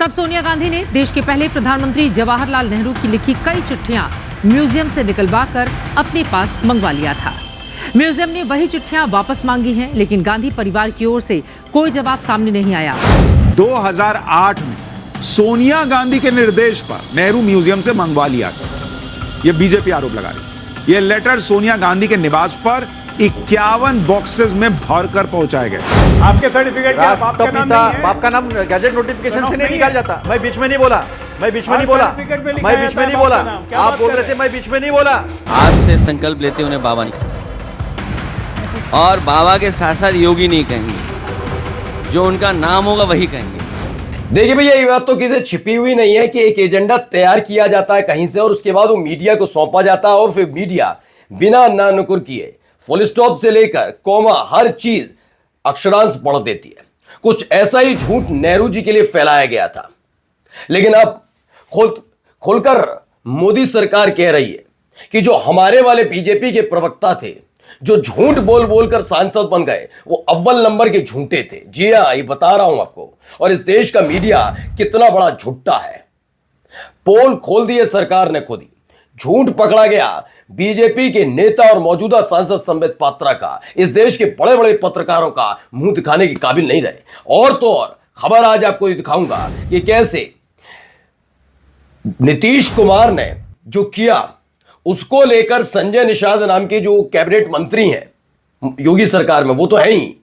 तब सोनिया गांधी ने देश के पहले प्रधानमंत्री जवाहरलाल नेहरू की लिखी कई चिट्ठियां म्यूजियम से निकलवाकर अपने पास मंगवा लिया था। म्यूजियम ने वही चिट्ठियां वापस मांगी हैं, लेकिन गांधी परिवार की ओर से कोई जवाब सामने नहीं आया। 2008 में सोनिया गांधी के निर्देश पर नेहरू म्यूजियम से मंगवा लिया गया। यह बीजेपी आरोप लगा रही है। यह लेटर सोनिया गांधी के निवास पर 51 बॉक्सेस में भरकर पहुंचाए गए। आपके सर्टिफिकेट क्या बाप का नाम नहीं है? बाप का नाम गैजेट नोटिफिकेशन से नहीं निकाल जाता। मैं बीच में नहीं बोला, मैं बीच में नहीं बोला, मैं बीच में नहीं बोला। आप बोल रहे थे, मैं बीच में नहीं बोला। आज से संकल्प लेते उन्हें बाबा नहीं, और बाबा के साथ साथ योगी नहीं कहेंगे, जो उनका नाम होगा वही कहेंगे। देखिए भैया, ये बात तो किसी छिपी हुई नहीं है कि एक एजेंडा तैयार किया जाता है कहीं से और उसके बाद वो मीडिया को सौंपा जाता है और फिर मीडिया बिना ना नुकुर किए फुल स्टॉप से लेकर कॉमा हर चीज अक्षरांश पढ़ देती है। कुछ ऐसा ही झूठ नेहरू जी के लिए फैलाया गया था, लेकिन अब खुलकर मोदी सरकार कह रही है कि जो हमारे वाले बीजेपी के प्रवक्ता थे, जो झूठ बोल बोलकर सांसद बन गए, वो अव्वल नंबर के झूठे थे। जी हाँ, ये बता रहा हूं आपको। और इस देश का मीडिया कितना बड़ा झूठा है। पोल खोल दिए सरकार ने खुद ही। झूठ पकड़ा गया बीजेपी के नेता और मौजूदा सांसद संबित पात्रा का। इस देश के बड़े बड़े पत्रकारों का मुंह दिखाने के काबिल नहीं रहे। और तो और खबर आज आपको दिखाऊंगा कि कैसे नीतीश कुमार ने जो किया, उसको लेकर संजय निषाद नाम के जो कैबिनेट मंत्री हैं योगी सरकार में, वो तो है ही।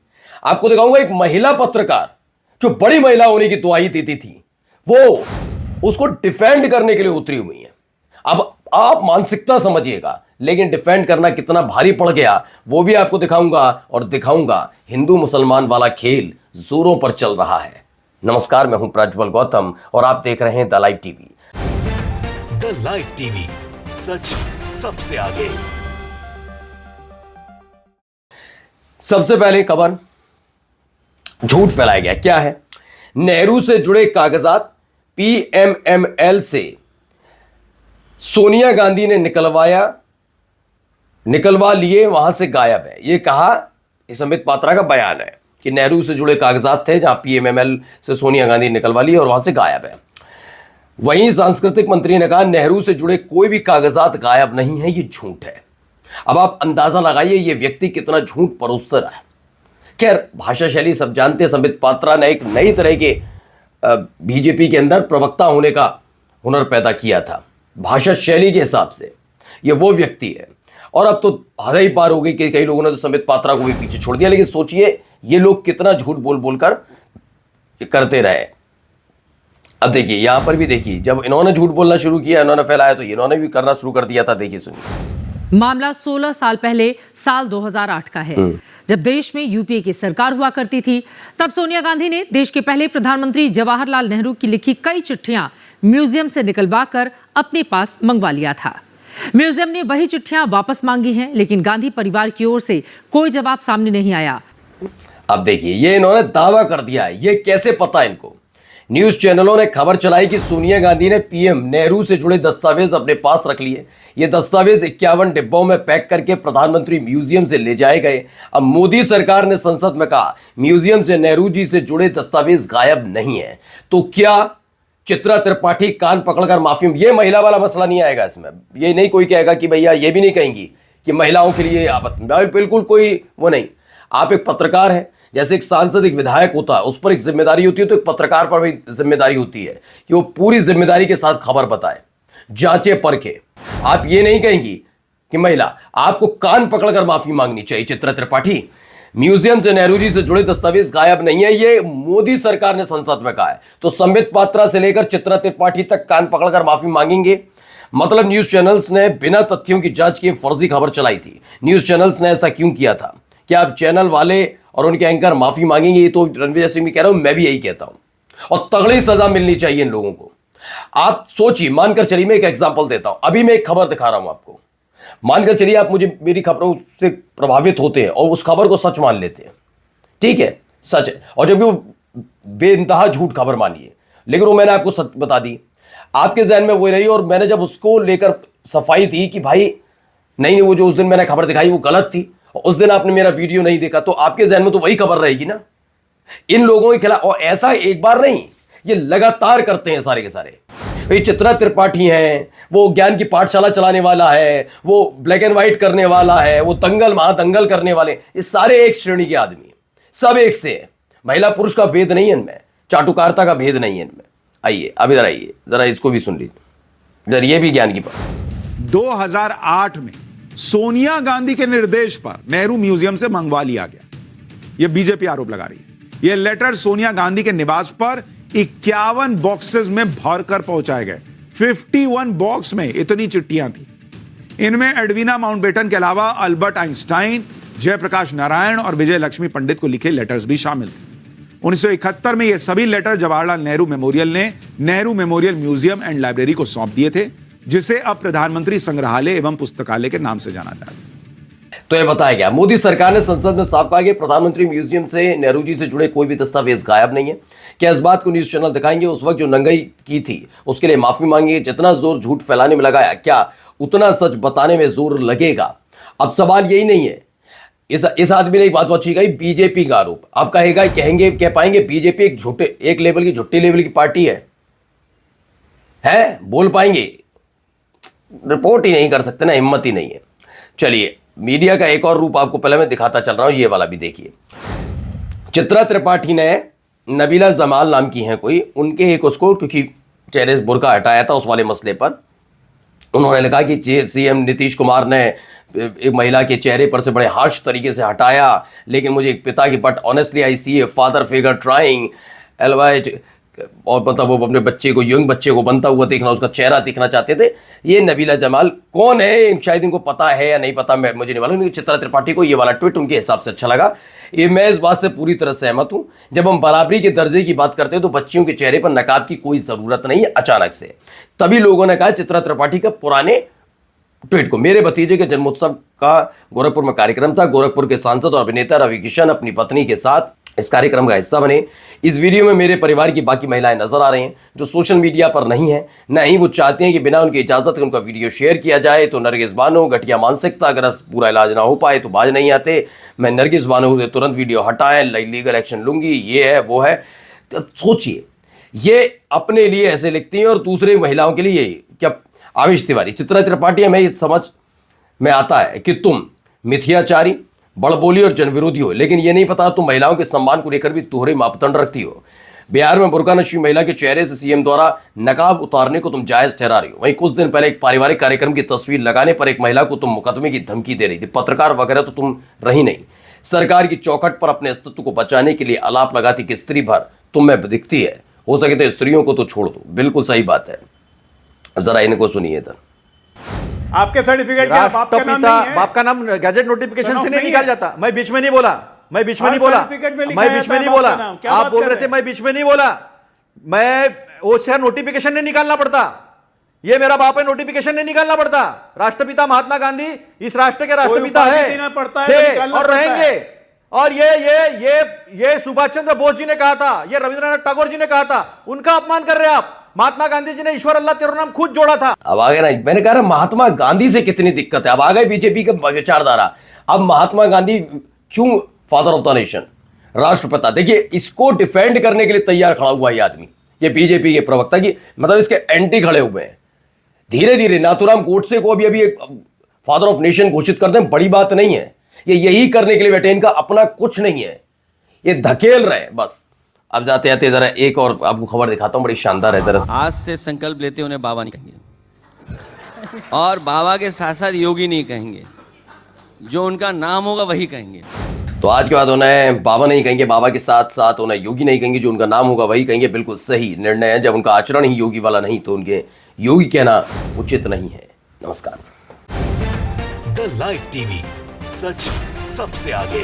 आपको दिखाऊंगा एक महिला पत्रकार जो बड़ी महिला होने की दुआई देती थी, वो उसको डिफेंड करने के लिए उतरी हुई है। अब आप मानसिकता समझिएगा, लेकिन डिफेंड करना कितना भारी पड़ गया वो भी आपको दिखाऊंगा और दिखाऊंगा हिंदू मुसलमान वाला खेल जोरों पर चल रहा है। नमस्कार, मैं हूं प्रज्वल गौतम और आप देख रहे हैं the live TV. The live TV, सच सबसे आगे। सबसे पहले खबर, झूठ फैलाया गया। क्या है? नेहरू से जुड़े कागजात पीएमएमएल से सोनिया गांधी ने निकलवा लिए, वहां से गायब है। यह कहा, संबित पात्रा का बयान है कि नेहरू से जुड़े कागजात थे जहां पीएमएमएल से सोनिया गांधी ने निकलवा लिए और वहां से गायब है। वहीं सांस्कृतिक मंत्री ने कहा नेहरू से जुड़े कोई भी कागजात गायब नहीं है, ये झूठ है। अब आप अंदाजा लगाइए ये व्यक्ति कितना झूठ परोसता रहा है। खैर, भाषा शैली सब जानते हैं। संबित पात्रा ने एक नई तरह के बीजेपी के अंदर प्रवक्ता होने का हुनर पैदा किया था। भाषा शैली के हिसाब से ये वो व्यक्ति है। और अब तो हद ही पार हो गई कि कई लोगों ने तो संबित पात्रा को भी पीछे छोड़ दिया। लेकिन सोचिए ये लोग कितना झूठ बोल बोलकर करते रहे। अब देखिए, यहां पर भी देखिए, जब इन्होंने झूठ बोलना शुरू किया, इन्होंने फैलाया, तो इन्होंने भी करना शुरू कर दिया था। देखिए, सुनिए। मामला 16 साल पहले साल 2008 का है, जब देश में यूपीए की सरकार हुआ करती थी। तब सोनिया गांधी ने देश के पहले प्रधानमंत्री जवाहरलाल नेहरू की लिखी कई चिट्ठियां म्यूजियम से निकलवाकर अपने पास मंगवा लिया था। म्यूजियम ने वही चिट्ठियां वापस मांगी हैं, लेकिन गांधी परिवार की ओर से कोई जवाब सामने नहीं आया। अब देखिए, ये इन्होंने दावा कर दिया है। ये कैसे पता इनको? न्यूज चैनलों ने खबर चलाई कि सोनिया गांधी ने पीएम नेहरू से जुड़े दस्तावेज अपने पास रख लिए। ये दस्तावेज 51 डिब्बों में पैक करके प्रधानमंत्री म्यूजियम से ले जाए गए। अब मोदी सरकार ने संसद में कहा म्यूजियम से नेहरू जी से जुड़े दस्तावेज गायब नहीं है। तो क्या चित्रा त्रिपाठी कान पकड़कर माफी? ये महिला वाला मसला नहीं आएगा इसमें। ये नहीं कोई कहेगा कि भैया, ये भी नहीं कहेंगी कि महिलाओं के लिए बिल्कुल कोई वो नहीं। आप एक पत्रकार है, जैसे एक सांसद एक विधायक होता है, उस पर एक जिम्मेदारी होती है, तो एक पत्रकार पर भी जिम्मेदारी होती है कि वो पूरी जिम्मेदारी के साथ खबर बताए, जांचे परखे। आप ये नहीं कहेंगी कि महिला, आपको कान पकड़कर माफी मांगनी चाहिए। चित्रा त्रिपाठी, म्यूजियम से नेहरू जी से जुड़े दस्तावेज गायब नहीं है, ये मोदी सरकार ने संसद में कहा है। तो संबित पात्रा से लेकर चित्रा त्रिपाठी तक कान पकड़कर माफी मांगेंगे? मतलब न्यूज चैनल्स ने बिना तथ्यों की जांच किए फर्जी खबर चलाई थी। न्यूज चैनल्स ने ऐसा क्यों किया था? क्या अब चैनल वाले और उनके एंकर माफी मांगेंगे? ये तो रणवीर सिंह भी कह रहा हूं, मैं भी यही कहता हूं। और तगड़ी सजा मिलनी चाहिए इन लोगों को। आप सोचिए, मानकर चलिए, मैं एक एग्जांपल देता हूं। अभी मैं एक खबर दिखा रहा हूं आपको। मानकर चलिए आप मुझे मेरी खबरों से प्रभावित होते हैं और उस खबर को सच मान लेते हैं। ठीक है, सच है, और जब वो बेइंतहा झूठ खबर मानिए, लेकिन वो मैंने आपको सच बता दी, आपके जहन में वो रही। और मैंने जब उसको लेकर सफाई दी कि भाई नहीं, वो जो उस दिन मैंने खबर दिखाई वो गलत थी, और उस दिन आपने मेरा वीडियो नहीं देखा, तो आपके जहन में तो वही खबर रहेगी ना इन लोगों के खिलाफ। और ऐसा एक बार नहीं, ये लगातार करते हैं सारे के सारे। ये चित्रा त्रिपाठी हैं, वो ज्ञान की पाठशाला चलाने वाला है, वो ब्लैक एंड व्हाइट करने वाला है, वो दंगल महादंगल करने वाले, ये सारे एक श्रेणी के आदमी हैं, सब एक से हैं। महिला पुरुष का भेद नहीं है इनमें, चाटुकारिता का भेद नहीं है इनमें। आइए अब इधर आइए, जरा इसको भी सुन लीजिए, जरा ये भी ज्ञान की बात। 2008 में सोनिया गांधी के निर्देश पर नेहरू म्यूजियम से मंगवा लिया गया। यह बीजेपी आरोप लगा रही है। यह लेटर सोनिया गांधी के निवास पर 51 बॉक्सेस में भरकर पहुंचाए गए। 51 बॉक्स में इतनी चिट्ठियां थी। इनमें एडवीना माउंटबेटन के अलावा अल्बर्ट आइंस्टाइन, जयप्रकाश नारायण और विजय लक्ष्मी पंडित को लिखे लेटर्स भी शामिल थे। 1971 में ये सभी लेटर जवाहरलाल नेहरू मेमोरियल ने Nehru memorial museum and library को सौंप दिए थे, जिसे अब प्रधानमंत्री संग्रहालय एवं पुस्तकालय के नाम से जाना जाता है। तो यह बताया गया, मोदी सरकार ने संसद में साफ कहा कि प्रधानमंत्री म्यूजियम से नेहरू जी से जुड़े कोई भी दस्तावेज गायब नहीं है। क्या इस बात को न्यूज चैनल दिखाएंगे? उस वक्त जो नंगाई की थी उसके लिए माफी मांगी। जितना जोर झूठ फैलाने में लगाया, क्या उतना सच बताने में जोर लगेगा? अब सवाल यही नहीं है। इस आदमी ने एक बात अच्छी कही, बीजेपी का आरोप। आप कह पाएंगे बीजेपी एक लेवल की झुट्टी लेवल की पार्टी है? बोल पाएंगे? रिपोर्ट ही नहीं कर सकते ना, हिम्मत ही नहीं है। चलिए, मीडिया का एक और रूप आपको पहले मैं दिखाता चल रहा हूं, ये वाला भी देखिए। चित्रा त्रिपाठी ने, नबीला जमाल नाम की हैं कोई, उनके एक उसको क्योंकि चेहरे से बुर्का हटाया था उस वाले मसले पर, उन्होंने लिखा कि सीएम नीतीश कुमार ने एक महिला के चेहरे पर से बड़े हार्श तरीके से हटाया, लेकिन मुझे एक पिता की but honestly I see a father figure trying always, और मतलब वो अपने बच्चे को, यंग बच्चे को बनता हुआ देखना, उसका चेहरा देखना चाहते थे। ये नबीला जमाल कौन है? शायद इनको पता है या नहीं पता, मुझे नहीं मालूम। चित्रा त्रिपाठी को ये वाला ट्वीट उनके हिसाब से अच्छा लगा। ये मैं इस बात से पूरी तरह सहमत हूं। जब हम बराबरी के दर्जे की बात करते हैं तो बच्चियों के चेहरे पर नकाब की कोई जरूरत नहीं है अचानक से। तभी लोगों ने कहा चित्रा त्रिपाठी का पुराने ट्वीट को। मेरे भतीजे के जन्मोत्सव का गोरखपुर में कार्यक्रम था। गोरखपुर के सांसद और अभिनेता रवि किशन अपनी पत्नी के साथ इस कार्यक्रम का हिस्सा बने। इस वीडियो में मेरे परिवार की बाकी महिलाएं नजर आ रही हैं जो सोशल मीडिया पर नहीं है, न ही वो चाहते हैं कि बिना उनकी इजाजत के उनका वीडियो शेयर किया जाए। तो नरगिस बानो, घटिया मानसिकता, अगर पूरा इलाज ना हो पाए तो बाज नहीं आते। मैं नरगिस बानो से तुरंत वीडियो हटाएं, लीगल एक्शन लूंगी, ये है वो है। तो सोचिए, ये अपने लिए ऐसे लिखती हैं और दूसरे महिलाओं के लिए क्या? आमिष तिवारी, चित्रा त्रिपाठी, हमें समझ में आता है कि तुम मिथ्याचारी, बड़बोली और जनविरोधी हो, लेकिन यह नहीं पता तुम महिलाओं के सम्मान को लेकर भी दोहरे मापदंड रखती हो। बिहार में बुर्का नशी महिला के चेहरे से सीएम द्वारा नकाब उतारने को तुम जायज ठहरा रही हो। वहीं कुछ दिन पहले एक पारिवारिक कार्यक्रम की तस्वीर लगाने पर एक महिला को तुम मुकदमे की धमकी दे रही थी। पत्रकार वगैरह तो तुम रही नहीं। सरकार की चौखट पर अपने अस्तित्व को बचाने के लिए आलाप लगाती कि स्त्री भर तुम में दिखती है, हो सके तो स्त्रियों को तो छोड़ दो। बिल्कुल सही बात है। जरा इनको सुनिए था। आपके सर्टिफिकेट क्या बाप का नाम नहीं है? बाप का नाम गैजेट नोटिफिकेशन से नहीं नहीं निकाल है। जाता। मैं बीच में नहीं बोला, मैं बीच में नहीं बोला, सर्टिफिकेट में लिखा मैं है बीच में नहीं बाप बोला। का नाम। क्या आप बात बोल कर रहे रहे थे मैं बीच में नहीं बोला। मैं वो से नोटिफिकेशन नहीं निकालना पड़ता, ये मेरा बाप है, नोटिफिकेशन नहीं निकालना पड़ता। राष्ट्रपिता महात्मा गांधी इस राष्ट्र के राष्ट्रपिता उपाधि है, देना पड़ता है थे तो निकालना और पड़ता रहेंगे। है। और ये सुभाष चंद्र बोस जी ने कहा था, ये रविंद्रनाथ टैगोर जी ने कहा था, उनका अपमान कर रहे हैं आप। महात्मा गांधी जी ने ईश्वर अल्लाह तेरा नाम खुद जोड़ा था। अब आ गए ना, मैंने कहा महात्मा गांधी से कितनी दिक्कत है। अब आ गए बीजेपी का विचारधारा। अब महात्मा गांधी क्यों फादर ऑफ द नेशन, राष्ट्रपिता? देखिए, इसको डिफेंड करने के लिए तैयार खड़ा हुआ ये आदमी, ये बीजेपी के प्रवक्ता की मतलब इसके एंटी खड़े हुए हैं। धीरे धीरे नाथुराम गोडसे को अभी एक फादर ऑफ नेशन घोषित कर दें, बड़ी बात नहीं है। ये यही करने के लिए बैठे, इनका अपना कुछ नहीं है, ये धकेल रहे हैं बस। अब जाते जाते जरा एक और आपको खबर दिखाता हूं, बड़ी शानदार है। दरअसल आज से संकल्प लेते उन्हें बाबा नहीं कहेंगे, और बाबा के साथ साथ योगी नहीं कहेंगे, जो उनका नाम होगा वही कहेंगे। तो आज के बाद उन्हें बाबा नहीं कहेंगे, बाबा के साथ साथ उन्हें योगी नहीं कहेंगे, जो उनका नाम होगा वही कहेंगे। बिल्कुल सही निर्णय है। जब उनका आचरण ही योगी वाला नहीं तो उनके योगी कहना उचित नहीं है। नमस्कार। द लाइव टीवी, सच सबसे आगे।